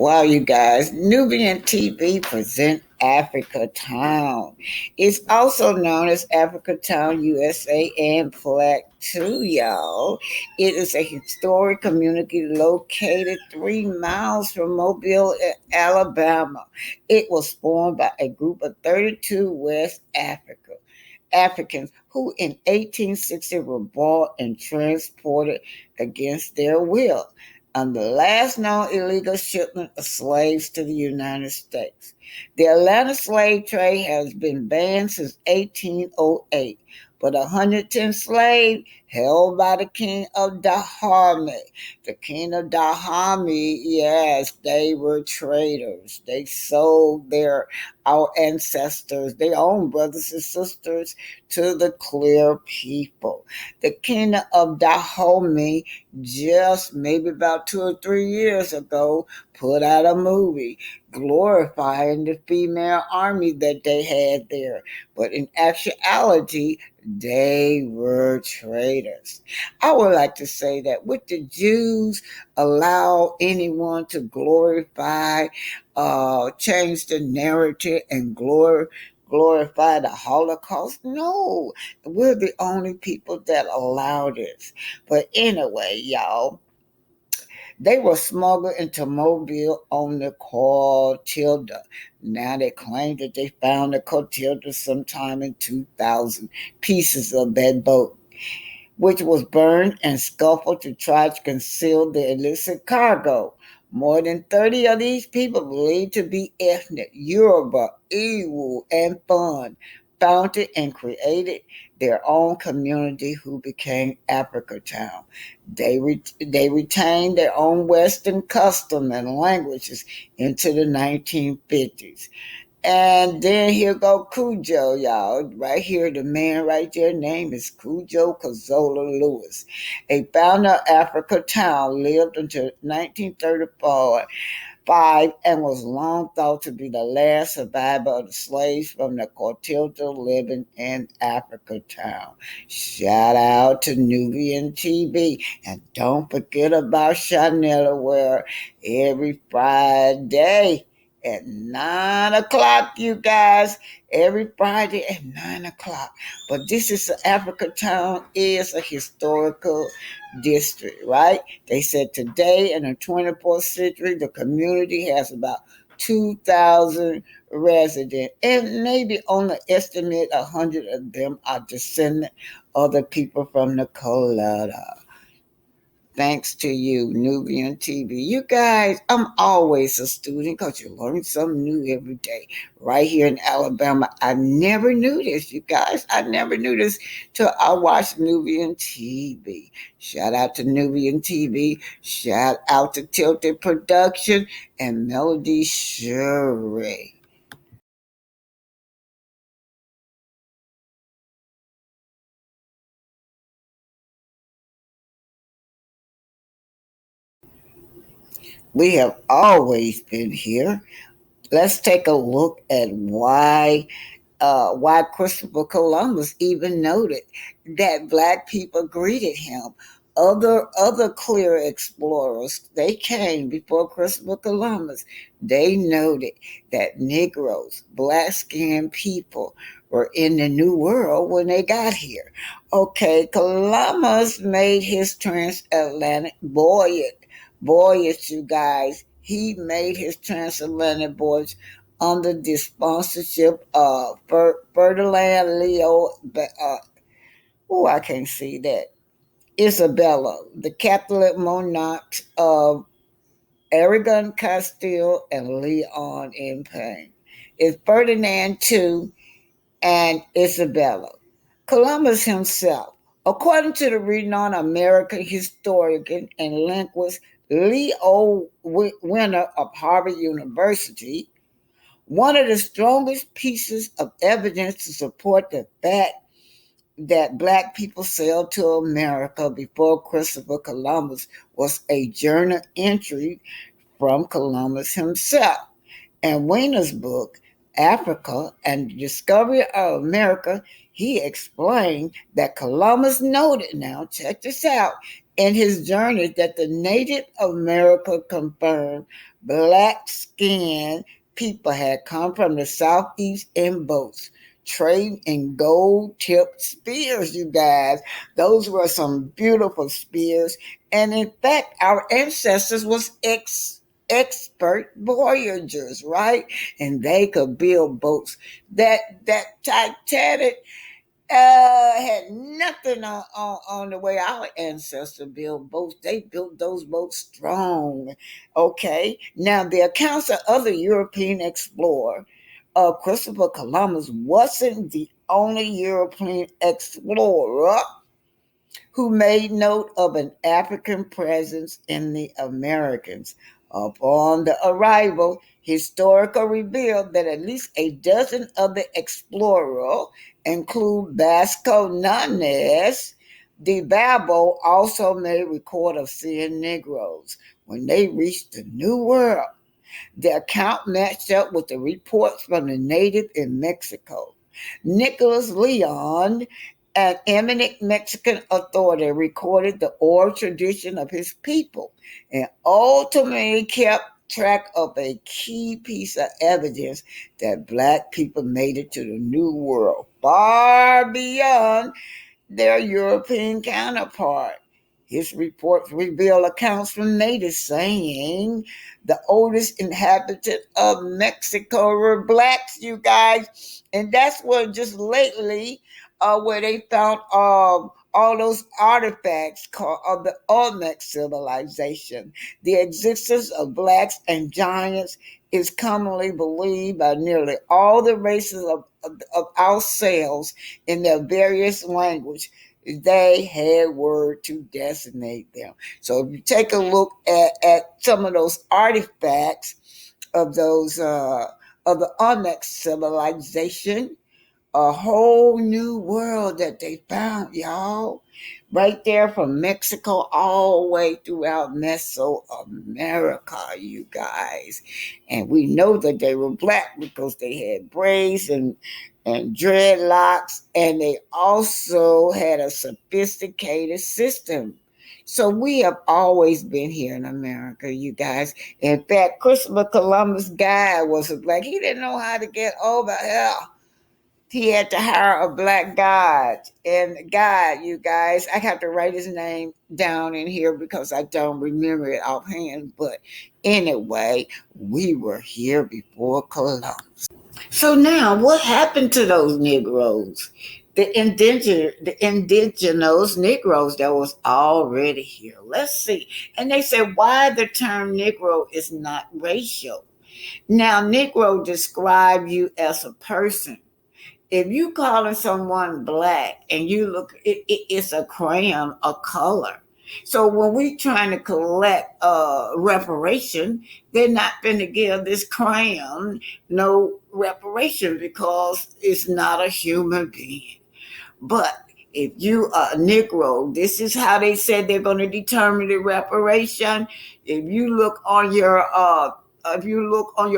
Wow, you guys, Nubian TV present Africa Town. It's also known as Africa Town, USA, and Plaque too, y'all. It is a historic community located 3 miles from Mobile, Alabama. It was formed by a group of 32 West Africans who in 1860 were bought and transported against their will on the last known illegal shipment of slaves to the United States. The Atlanta slave trade has been banned since 1808, but 110 slaves held by the king of Dahomey. The king of Dahomey, yes, they were traders. They sold our ancestors, their own brothers and sisters, to the clear people. The king of Dahomey just maybe about 2 or 3 years ago put out a movie glorifying the female army that they had there. But in actuality, they were traitors. I would like to say that would the Jews allow anyone to change the narrative and glorify the Holocaust? No, we're the only people that allow this. But anyway, y'all, they were smuggled into Mobile on the Clotilda. Now they claim that they found the Clotilda sometime in 2000, pieces of that boat, which was burned and scuffled to try to conceal the illicit cargo. More than 30 of these people believed to be ethnic, Yoruba, Iwu, and Fun founded and created their own community who became Africa Town. They retained their own Western custom and languages into the 1950s. And then here go Cujo, y'all. Right here, the man right there, name is Cujo Kazola Lewis. A founder of Africa Town, lived until 1934 and was long thought to be the last survivor of the slaves from the Clotilda living in Africa Town. Shout out to Nubian TV. And don't forget about Chanel, where every Friday at 9 o'clock, you guys. Every Friday at 9 o'clock. But this is Africa Town is a historical district, right? They said today in the 24th century, the community has about 2,000 residents, and maybe only estimate 100 of them are descendant of the people from the Colada. Thanks to you, Nubian TV. You guys, I'm always a student because you learn something new every day. Right here in Alabama, I never knew this, you guys. I never knew this till I watched Nubian TV. Shout out to Nubian TV. Shout out to Tilted Production and Melody Sherry. We have always been here. Let's take a look at why Christopher Columbus even noted that black people greeted him. Other clear explorers, they came before Christopher Columbus. They noted that Negroes, black skinned people, were in the New World when they got here. Okay, Columbus made his transatlantic voyage, you guys. He made his transatlantic voyage under the sponsorship of Ferdinand Leo. I can't see that. Isabella, the Catholic monarchs of Aragon, Castile, and Leon in Spain. It's Ferdinand II and Isabella. Columbus himself, according to the renowned American historian and linguist Leo Winter of Harvard University, one of the strongest pieces of evidence to support the fact that black people sailed to America before Christopher Columbus was a journal entry from Columbus himself. In Wiener's book, Africa and the Discovery of America, he explained that Columbus noted, now check this out, in his journey that the Native America confirmed black skinned people had come from the southeast in boats, trading in gold tipped spears, you guys. Those were some beautiful spears. And in fact, our ancestors was expert voyagers, right? And they could build boats. That Titanic had nothing on the way our ancestors built boats. They built those boats strong. Okay. Now the accounts of other European explorers, Christopher Columbus wasn't the only European explorer who made note of an African presence in the Americas. Upon the arrival, historical revealed that at least a dozen other explorers, include Vasco Nunes de Balbo, also made record of seeing Negroes when they reached the New World. The account matched up with the reports from the native in Mexico. Nicholas Leon, an eminent Mexican authority, recorded the oral tradition of his people and ultimately kept track of a key piece of evidence that black people made it to the New World, far beyond their European counterpart. His reports reveal accounts from natives saying the oldest inhabitant of Mexico were blacks, you guys. And that's what just lately, where they found all those artifacts called of the Olmec civilization. The existence of blacks and giants is commonly believed by nearly all the races of ourselves in their various language. They had word to designate them. So if you take a look at some of those artifacts of those of the Olmec civilization, a whole new world that they found, y'all. Right there from Mexico all the way throughout Mesoamerica, you guys. And we know that they were black because they had braids and dreadlocks, and they also had a sophisticated system. So we have always been here in America, you guys. In fact, Christopher Columbus' guy was a black. He didn't know how to get over here. He had to hire a black guide. And guide, you guys, I have to write his name down in here because I don't remember it offhand. But anyway, we were here before Columbus. So now, what happened to those Negroes? The indigenous Negroes that was already here. Let's see. And they said why the term Negro is not racial. Now, Negro describe you as a person. If you calling someone black and you look, it's a crayon, a color. So when we trying to collect reparation, they're not going to give this crayon no reparation because it's not a human being. But if you are a Negro, this is how they said they're going to determine the reparation. If you look on your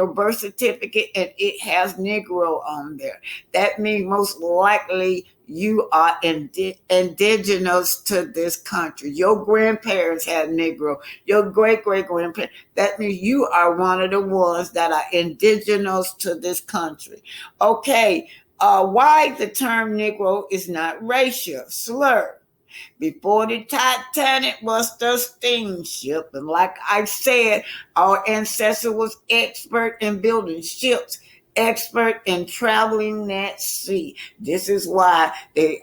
birth certificate and it has Negro on there, that means most likely you are indigenous to this country. Your grandparents had Negro, your great great grandparents. That means you are one of the ones that are indigenous to this country. Okay, why the term Negro is not racial slur. Before the Titanic was the steamship, and like I said, our ancestor was expert in building ships, expert in traveling that sea. This is why the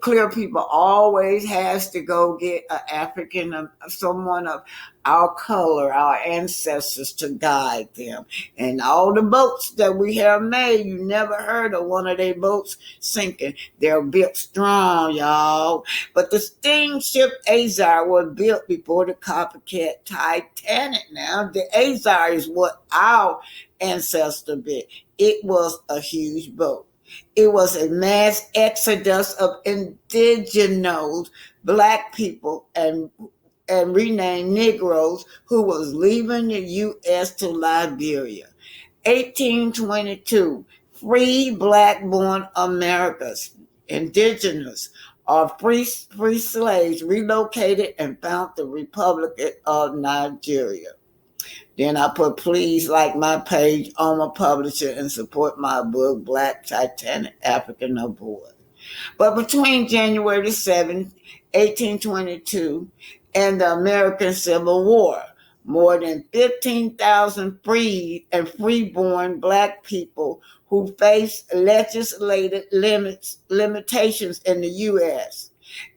clear people always has to go get an African, someone of our color, our ancestors to guide them. And all the boats that we have made, you never heard of one of their boats sinking. They're built strong, y'all. But the steamship Azar was built before the copycat Titanic. Now, the Azar is what our ancestor built. It was a huge boat. It was a mass exodus of indigenous black people and renamed Negroes who was leaving the U.S. to Liberia. 1822, free black-born Americans, indigenous, free slaves relocated and found the Republic of Nigeria. Then I put, please like my page on my publisher and support my book, Black Titanic African Aboard. But between January 7th, 1822, and the American Civil War, more than 15,000 freed and freeborn black people who faced legislated limitations in the U.S.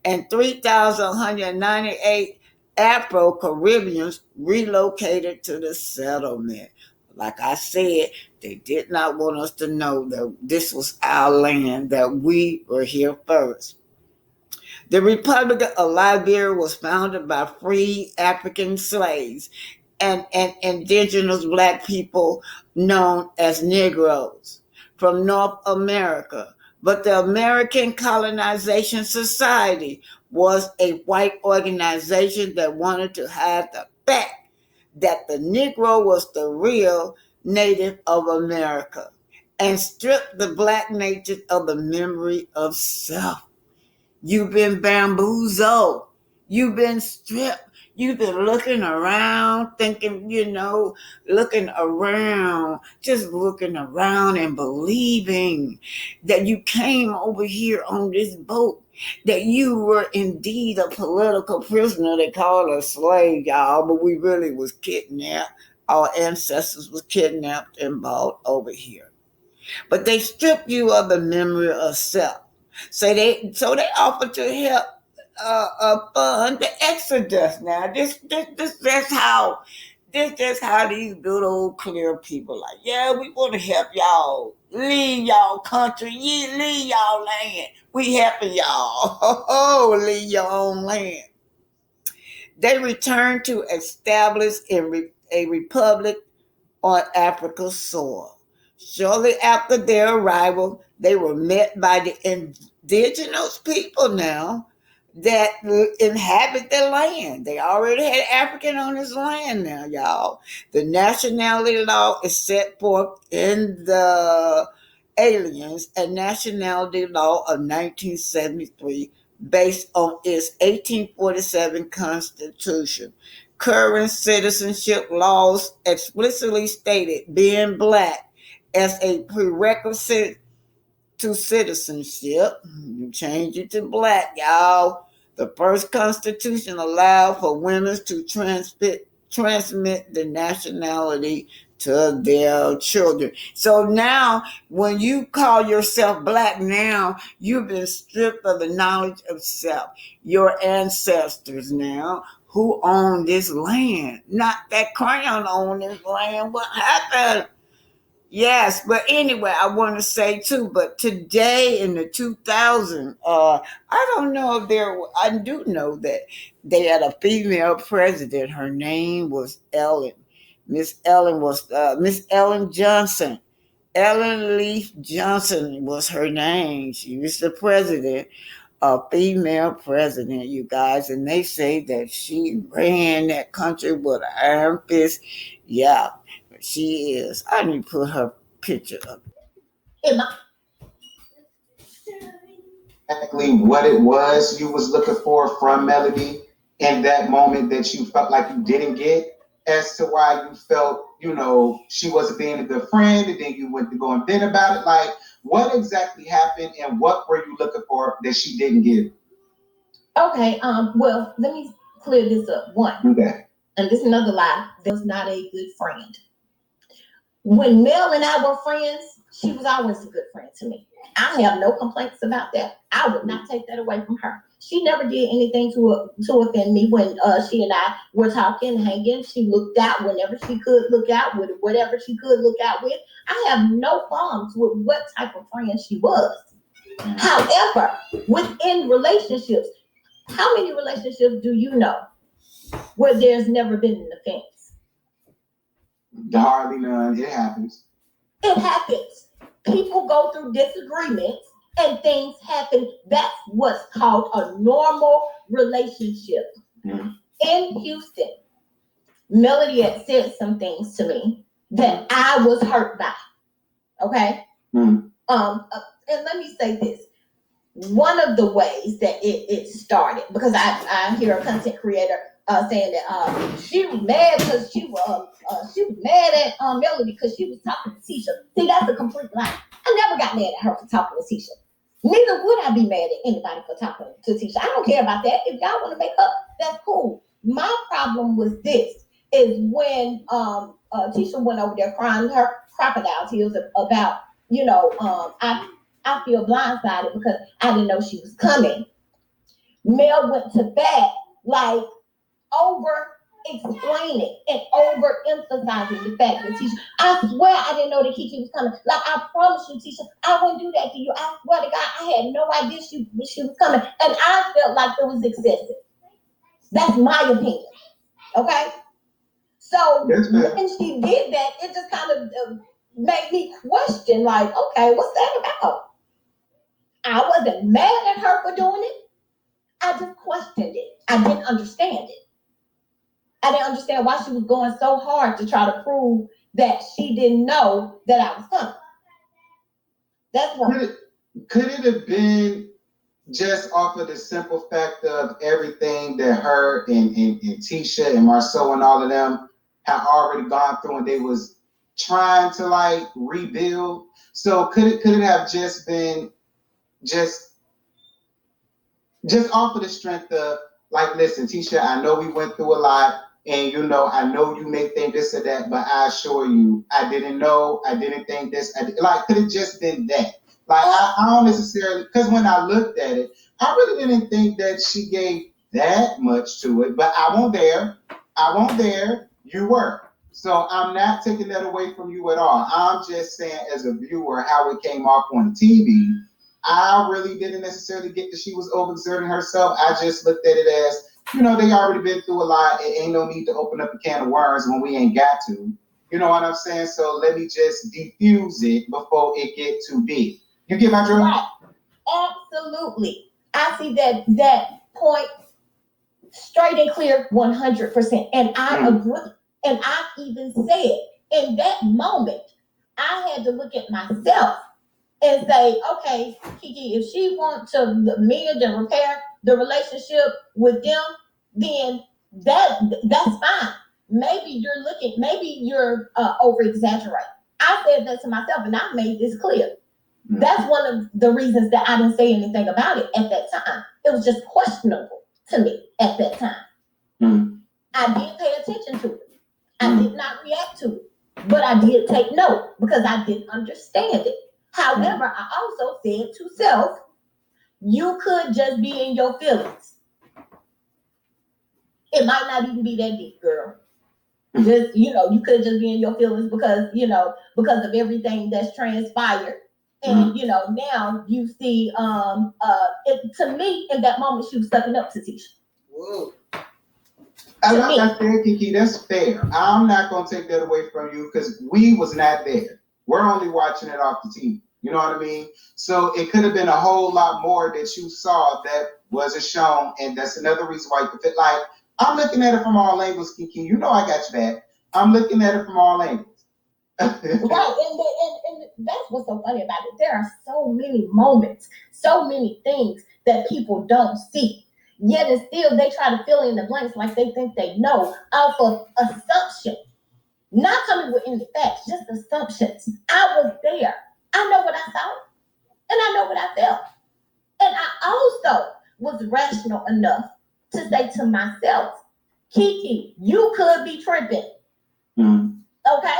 and 3,198 Afro-Caribbeans relocated to the settlement. Like I said, they did not want us to know that this was our land, that we were here first. The Republic of Liberia was founded by free African slaves and indigenous black people known as Negroes from North America. But the American Colonization Society was a white organization that wanted to hide the fact that the Negro was the real native of America and strip the black nation of the memory of self. You've been bamboozled. You've been stripped. You've been looking around, thinking, looking around, just looking around and believing that you came over here on this boat, that you were indeed a political prisoner. They call us slave, y'all, but we really was kidnapped. Our ancestors was kidnapped and brought over here. But they strip you of the memory of self. So they offer to help fund the exodus. Now this how these good old clear people like. Yeah, we want to help y'all leave y'all country, leave y'all land. We helping y'all. Leave your own land. They returned to establish a republic on Africa's soil. Shortly after their arrival, they were met by the indigenous people now that inhabit the land. They already had African on this land now, y'all. The nationality law is set forth in the Aliens and Nationality Law of 1973 based on its 1847 Constitution. Current citizenship laws explicitly stated being black as a prerequisite to citizenship. You change it to black, y'all. The first constitution allowed for women to transmit the nationality to their children. So now, when you call yourself black, now you've been stripped of the knowledge of self. Your ancestors now who own this land, not that crown on this land. What happened? Yes, but anyway, I want to say too, but today in the 2000s, I don't know if I do know that they had a female president. Her name was Ellen. Miss Ellen Johnson. Ellen Leaf Johnson was her name. She was the president, a female president, you guys, and they say that she ran that country with an iron fist. Yeah, she is. I need to put her picture up. Exactly what it was you was looking for from Melody in that moment that you felt like you didn't get, as to why you felt, she wasn't being a good friend, and then you went to go and vent about it. Like, what exactly happened, and what were you looking for that she didn't give? Okay, well, let me clear this up. One, okay, and this is another lie. That was not a good friend. When Mel and I were friends, she was always a good friend to me. I have no complaints about that. I would not take that away from her. She never did anything to offend me when she and I were talking, hanging. She looked out whenever she could look out with whatever she could look out with. I have no qualms with what type of friend she was. However, within relationships, how many relationships do you know where there's never been an offense? Hardly none. It happens. It happens. People go through disagreements and things happen. That's what's called a normal relationship. Mm. In Houston, Melody had said some things to me that I was hurt by. Okay? Mm. And let me say this. one of the ways that it started, because I hear a content creator saying that she was mad because she was mad at Melody because she was talking to Tisha. See, that's a complete lie. I never got mad at her for talking to Tisha. Neither would I be mad at anybody for talking to Tisha. I don't care about that. If y'all want to make up, that's cool. My problem was this: is when Tisha went over there crying her crocodile tears about, I feel blindsided because I didn't know she was coming. Mel went to bat like over explaining and over emphasizing the fact that Tisha, I swear I didn't know that Kiki was coming. Like, I promise you, Tisha, I wouldn't do that to you. I swear to God, I had no idea she was coming. And I felt like it was excessive. That's my opinion. Okay? So when she did that, it just kind of made me question, like, okay, what's that about? I wasn't mad at her for doing it. I just questioned it. I didn't understand it. I didn't understand why she was going so hard to try to prove that she didn't know that I was coming. That's what. Could it have been just off of the simple fact of everything that her and Tisha and Marceau and all of them had already gone through, and they was trying to like rebuild? So could it have just been just off of the strength of, like, listen, Tisha, I know we went through a lot, and I know you may think this or that, but I assure you, I didn't know, I didn't think this. Like, could it just been that? Like, I don't necessarily, because when I looked at it, I really didn't think that she gave that much to it, but I won't dare, you were. So I'm not taking that away from you at all. I'm just saying, as a viewer, how it came off on TV. I really didn't necessarily get that she was overexerting herself. I just looked at it as, they already been through a lot. It ain't no need to open up a can of worms when we ain't got to. You know what I'm saying? So let me just diffuse it before it get too big. You get my drift? Right. Absolutely. I see that point straight and clear 100%. And I agree. And I even said in that moment, I had to look at myself and say, okay, Kiki, if she wants to mend and repair the relationship with them, then that's fine. Maybe you're over exaggerating. I said that to myself, and I made this clear. That's one of the reasons that I didn't say anything about it at that time. It was just questionable to me at that time. I did pay attention to it. I did not react to it, but I did take note because I didn't understand it. However, I also said to self, you could just be in your feelings. It might not even be that deep, girl. Just, you could just be in your feelings because of everything that's transpired. And, now you see, to me, in that moment, she was sucking up to Tisha. Whoa. Like I said, Kiki, that's fair. I'm not going to take that away from you because we was not there. We're only watching it off the TV. You know what I mean? So it could have been a whole lot more that you saw that wasn't shown. And that's another reason why you could fit. Like, I'm looking at it from all angles, Kiki. You know I got your back. I'm looking at it from all angles. Right. And that's what's so funny about it. There are so many moments, so many things that people don't see. Yet and still they try to fill in the blanks like they think they know off of assumption. Not coming with any facts, just assumptions. I was there. I know what I saw. And I know what I felt. And I also was rational enough to say to myself, Kiki, you could be tripping. Okay?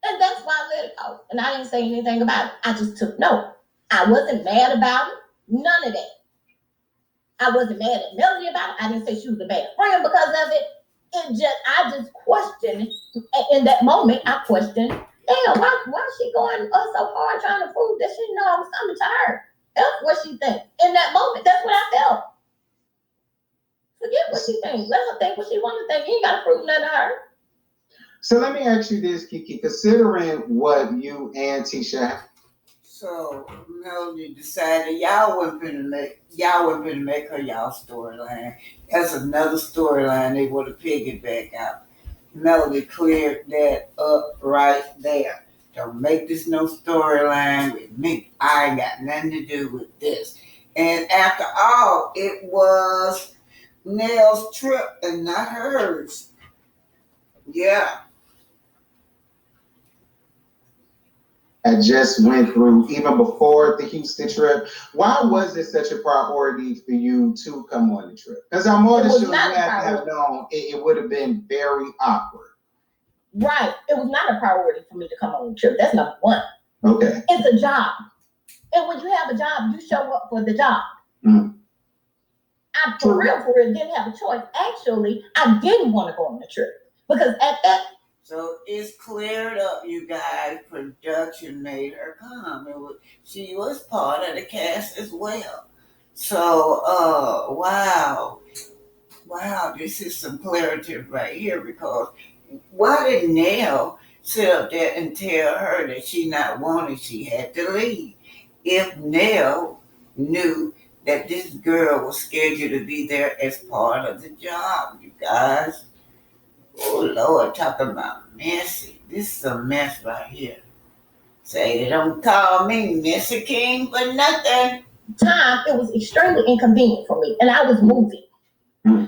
And that's why I let it go. And I didn't say anything about it. I just took note. I wasn't mad about it. None of that. I wasn't mad at Melody about it. I didn't say she was a bad friend because of it. I just questioned. In that moment, I questioned, damn, why is she going so hard trying to prove that she know I was coming to her? That's what she thinks. In that moment, that's what I felt. Forget what she thinks. Let her think what she want to think. You ain't got to prove nothing to her. So let me ask you this, Kiki. Considering what you and Tisha, so Melody decided y'all wasn't gonna make her y'all storyline. That's another storyline they would have piggyback out. Melody cleared that up right there. Don't make this no storyline with me. I ain't got nothing to do with this. And after all, it was Nell's trip and not hers. Yeah. I just went through even before the Houston trip. Why was it such a priority for you to come on the trip? Because I'm more than sure you have to have known it would have been very awkward. Right. It was not a priority for me to come on the trip. That's number one. Okay. It's a job. And when you have a job, you show up for the job. I, for real, didn't have a choice. Actually, I didn't want to go on the trip. Because at that... So it's cleared up, you guys. Production made her come. She was part of the cast as well. So, wow. Wow, this is some clarity right here, because why did Nell sit up there and tell her that she not wanted, she had to leave? If Nell knew that this girl was scheduled to be there as part of the job, you guys. Oh Lord, talk about messy. This is a mess right here. Say they don't call me Missy King for nothing. It was extremely inconvenient for me, and I was moving.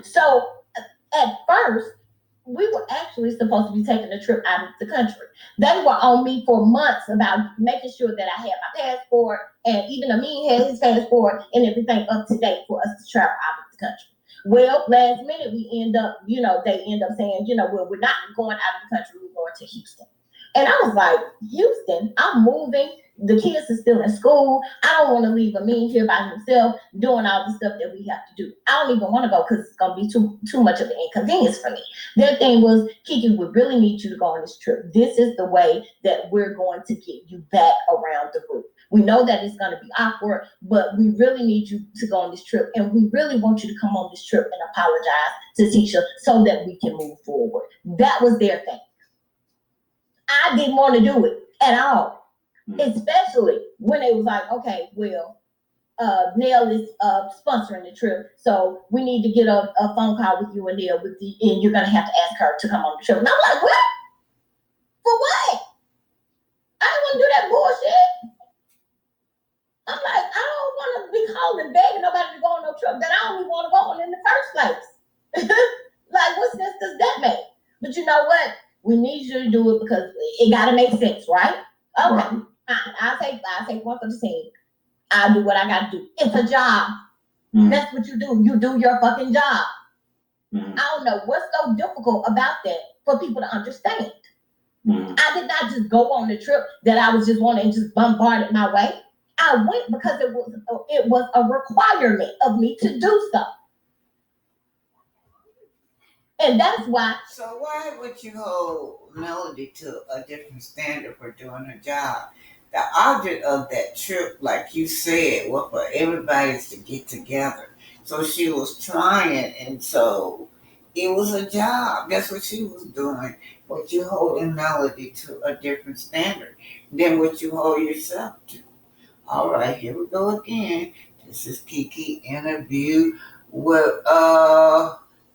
So at first, we were actually supposed to be taking a trip out of the country. They were on me for months about making sure that I had my passport, and even Amin had his passport and everything up to date for us to travel out of the country. Well, last minute they end up saying, well, we're not going out of the country, we're going to Houston. And I was like, Houston, I'm moving. The kids are still in school. I don't want to leave Amin here by himself doing all the stuff that we have to do. I don't even want to go because it's going to be too much of an inconvenience for me. Their thing was, Kiki, we really need you to go on this trip. This is the way that we're going to get you back around the group. We know that it's going to be awkward, but we really need you to go on this trip. And we really want you to come on this trip and apologize to Tisha so that we can move forward. That was their thing. I didn't want to do it at all, especially when it was like, okay, well, Nell is sponsoring the trip, so we need to get a phone call with you and Nell, and you're going to have to ask her to come on the trip. And I'm like, what? For what? I don't want to do that bullshit. I'm like, I don't want to be calling, begging nobody to go on no trip that I don't even want to go on in the first place. Like, what sense does that make? But you know what? We need you to do it because it got to make sense, right? Okay, fine. I'll take one for the team. I'll do what I got to do. It's a job. That's what you do. You do your fucking job. I don't know what's so difficult about that for people to understand. I did not just go on the trip that I was just wanting and just bombarded my way. I went because it was a requirement of me to do so. And that's why. So why would you hold Melody to a different standard for doing her job? The object of that trip, like you said, was for everybody to get together. So she was trying, and so it was a job. That's what she was doing. But you holding Melody to a different standard than what you hold yourself to. All right, here we go again. This is Kiki interview with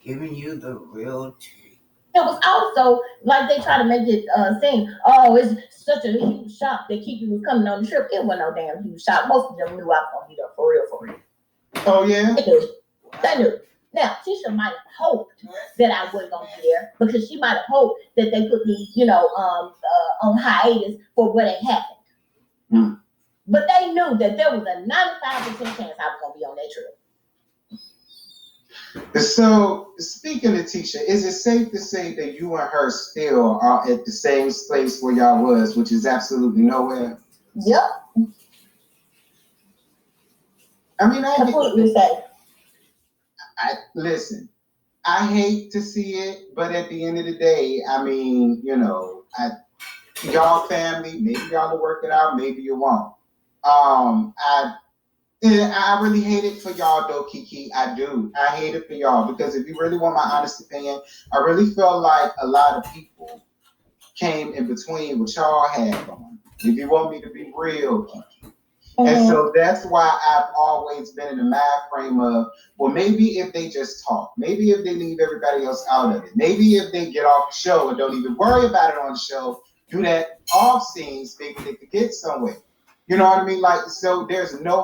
giving you the real tea. It was also like they try to make it seem, oh, it's such a huge shock that Kiki was coming on the trip. It wasn't no damn huge shock. Most of them knew I was gonna be there for real. Oh yeah? They knew. Now, Tisha might have hoped that I wasn't gonna be there because she might have hoped that they put me, on hiatus for what had happened. But they knew that there was a 95% chance I was gonna be on that trip. So, speaking of Tisha, is it safe to say that you and her still are at the same place where y'all was, which is absolutely nowhere? Yep. I mean, completely safe. Listen, I hate to see it, but at the end of the day, I mean, y'all family, maybe y'all will work it out, maybe you won't. I really hate it for y'all though, Kiki. I do. I hate it for y'all because if you really want my honest opinion, I really feel like a lot of people came in between what y'all had going. If you want me to be real, Kiki. And so that's why I've always been in the mind frame of, well, maybe if they just talk, maybe if they leave everybody else out of it, maybe if they get off the show and don't even worry about it on the show, do that off scenes, maybe they could get somewhere. You know what I mean? Like, so there's no